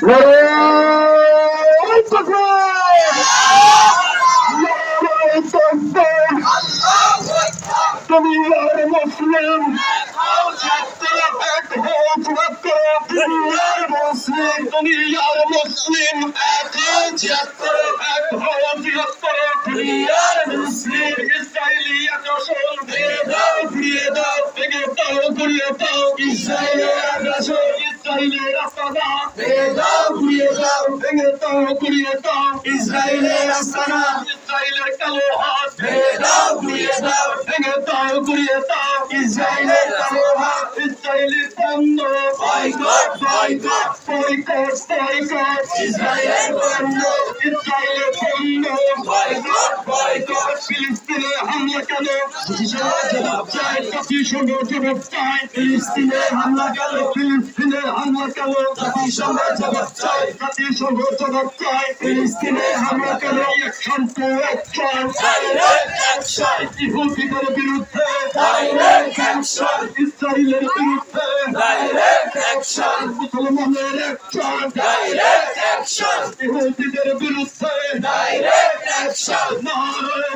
নারায়ে তাকবীর! নারায়ে তাকবীর! তুমি আর মুসলিম এক হও তুমি আর মুসলিম তুমি আর মুসলিম এক হও তুমি আর মুসলিম ইসরায়েলি আগ্রাসন ঘুরিয়ে দাও ভেঙে দাও ঘুরিয়ে দাও ইসরায়েলের আগ্রাসন ইসরায়েলের আস্তানা ভেঙে দাও ঘুরিয়ে দাও ভেঙে দাও ঘুরিয়ে দাও ইসরায়েলের আস্তানা ইসরায়েলের কালো হাত ভেঙে দাও ঘুরিয়ে দাও ভেঙে দাও ঘুরিয়ে দাও ইসরায়েলের কালো হাত ইসরায়েলি পণ্য বয়কট বয়কট বয়কট বয়কট ইসরায়েলের পণ্য ইসরায়েলের পণ্য বয়কট বয়কট ফিলিস্তিনে হামলা কেন জবাব চাই জাতিসংঘ জবাব চাই ফিলিস্তিনে হামলা কেন ফিলিস্তিনে হামলা কেন জাতিসংঘ জবাব চাই জাতিসংঘ জবাব চাই ফিলিস্তিনে হামলা কেন action to action direct action ইহুদিদের বিরুদ্ধে ডাইরেক্ট অ্যাকশন ইসরায়েলের বিরুদ্ধে ডাইরেক্ট অ্যাকশন মুসলমানের অ্যাকশন ডাইরেক্ট অ্যাকশন ইহুদিদের বিরুদ্ধে ডাইরেক্ট অ্যাকশন নারায়ে